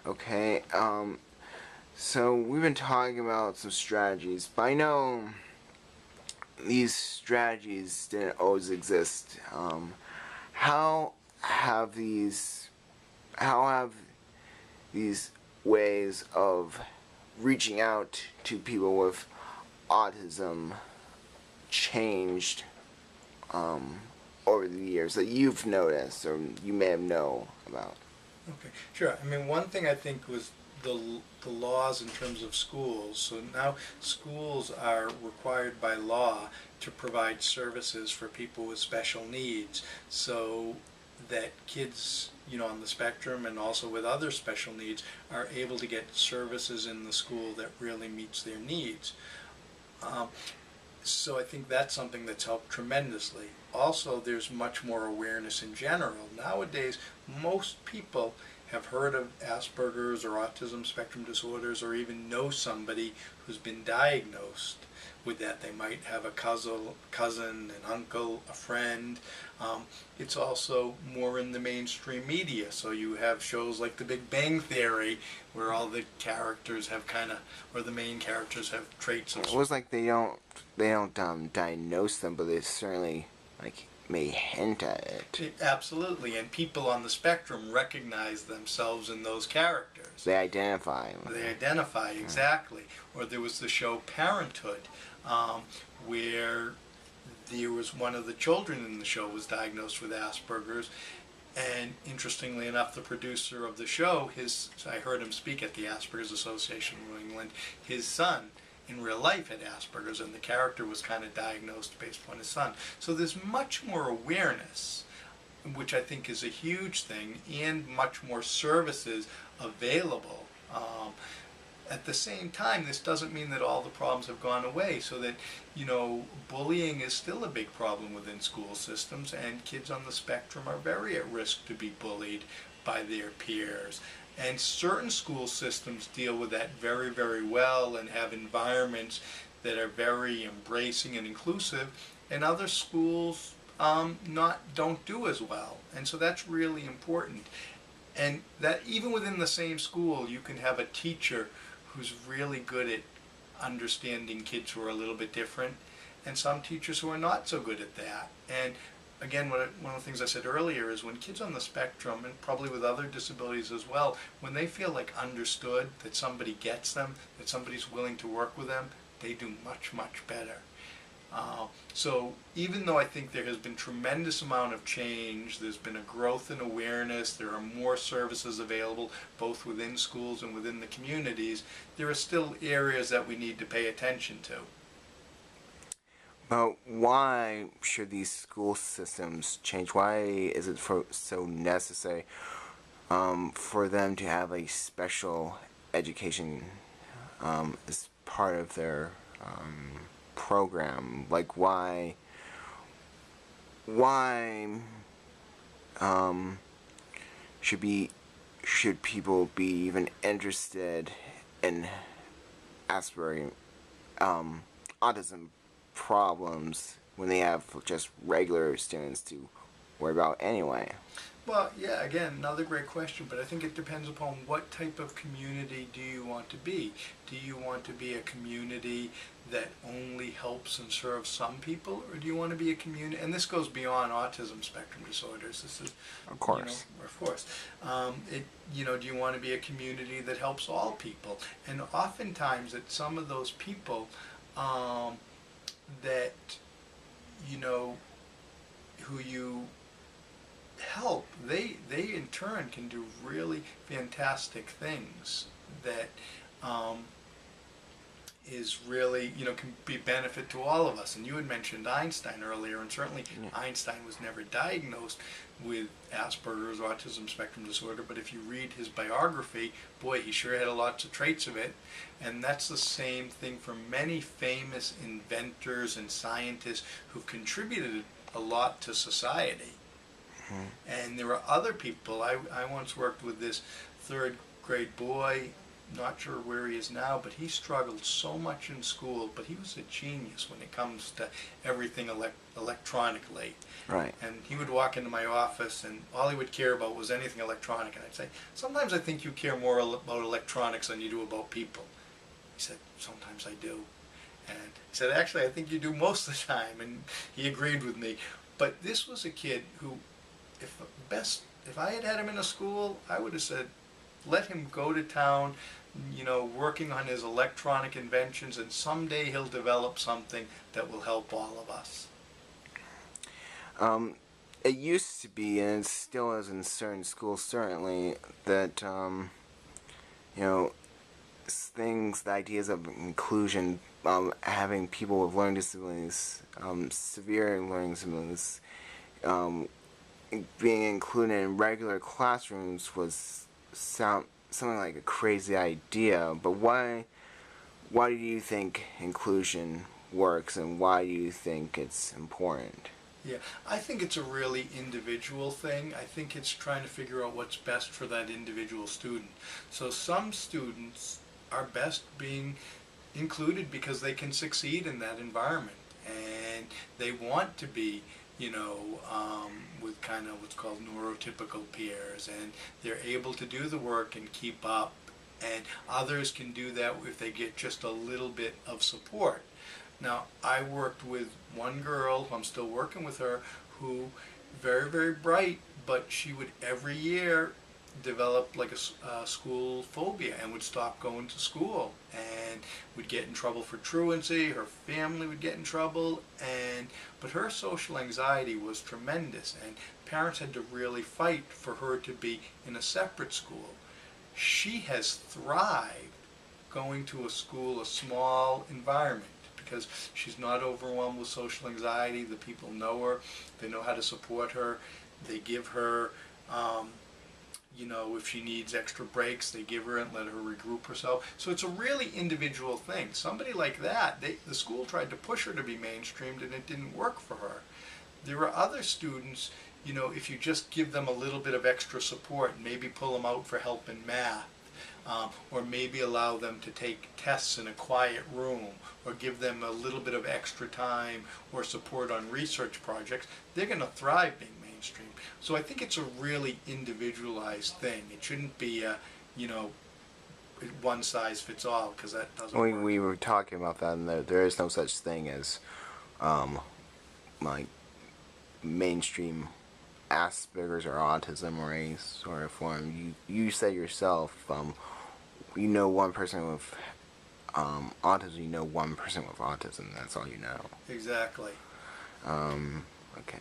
Okay, so we've been talking about some strategies, but I know these strategies didn't always exist. How have these, how have these ways of reaching out to people with autism changed over the years that you've noticed or you may have known about? Okay, sure. I mean, one thing I think was the laws in terms of schools. So now schools are required by law to provide services for people with special needs, so that kids, on the spectrum and also with other special needs are able to get services in the school that really meets their needs. Um, so I think that's something that's helped tremendously. Also, there's much more awareness in general. Nowadays, most people have heard of Asperger's or autism spectrum disorders or even know somebody who's been diagnosed with that. They might have a cousin, an uncle, a friend. It's also more in the mainstream media. So you have shows like The Big Bang Theory where all the characters have or the main characters have traits of... It was like they don't diagnose them, but they certainly may hint at it. Absolutely, and people on the spectrum recognize themselves in those characters. They identify. They identify, exactly. Or there was the show Parenthood, where there was one of the children in the show was diagnosed with Asperger's, and interestingly enough, the producer of the show, I heard him speak at the Asperger's Association of New England, his son in real life had Asperger's, and the character was kind of diagnosed based upon his son. So there's much more awareness, which I think is a huge thing, and much more services available. At the same time, this doesn't mean that all the problems have gone away, so that, bullying is still a big problem within school systems, and kids on the spectrum are very at risk to be bullied by their peers. And certain school systems deal with that very, very well and have environments that are very embracing and inclusive, and other schools don't do as well. And so that's really important. And that even within the same school, you can have a teacher who's really good at understanding kids who are a little bit different, and some teachers who are not so good at that. And again, one of the things I said earlier is when kids on the spectrum, and probably with other disabilities as well, when they feel like understood, that somebody gets them, that somebody's willing to work with them, they do much, much better. So even though I think there has been tremendous amount of change, there's been a growth in awareness, there are more services available both within schools and within the communities, there are still areas that we need to pay attention to. But why should these school systems change? Why is it so necessary for them to have a special education as part of their program? Like why should people be even interested in Asperger's autism problems when they have just regular students to worry about anyway? Well, yeah, again, another great question, but I think it depends upon what type of community do you want to be. Do you want to be a community that only helps and serves some people, or do you want to be a community, and this goes beyond autism spectrum disorders, this is, Of course. of course, do you want to be a community that helps all people? And oftentimes that some of those people that, who you help, they in turn can do really fantastic things that is really, can be benefit to all of us. And you had mentioned Einstein earlier, and certainly Einstein was never diagnosed with Asperger's autism spectrum disorder, but if you read his biography, boy, he sure had lots of traits of it. And that's the same thing for many famous inventors and scientists who've contributed a lot to society. And there are other people. I once worked with this third grade boy not sure where he is now, but he struggled so much in school, but he was a genius when it comes to everything electronically. Right. And he would walk into my office, and all he would care about was anything electronic. And I'd say, sometimes I think you care more about electronics than you do about people. He said, sometimes I do. And he said, actually, I think you do most of the time. And he agreed with me. But this was a kid who, if I had him in a school, I would have said, let him go to town, working on his electronic inventions, and someday he'll develop something that will help all of us. It used to be, and it still is in certain schools, certainly, that, things, the ideas of inclusion, having people with learning disabilities, severe learning disabilities, being included in regular classrooms was something like a crazy idea. But why do you think inclusion works, and why do you think it's important? Yeah, I think it's a really individual thing. I think it's trying to figure out what's best for that individual student. So some students are best being included because they can succeed in that environment, and they want to be, with kind of what's called neurotypical peers, and they're able to do the work and keep up, and others can do that if they get just a little bit of support. Now, I worked with one girl, I'm still working with her, who very, very bright, but she would every year develop like a school phobia and would stop going to school and would get in trouble for truancy. Her family would get in trouble, but her social anxiety was tremendous, and parents had to really fight for her to be in a separate school. She has thrived going to a school, a small environment, because she's not overwhelmed with social anxiety. The people know her, they know how to support her, they give her if she needs extra breaks, they give her and let her regroup herself. So it's a really individual thing. Somebody like that, the school tried to push her to be mainstreamed, and it didn't work for her. There are other students, if you just give them a little bit of extra support, maybe pull them out for help in math, or maybe allow them to take tests in a quiet room, or give them a little bit of extra time or support on research projects, they're going to thrive being mainstream. So I think it's a really individualized thing. It shouldn't be a, one size fits all, because that doesn't work. We were talking about that, and there is no such thing as like mainstream Asperger's or autism or any sort of form. You said yourself, one person with autism, one person with autism. That's all you know. Exactly. Okay.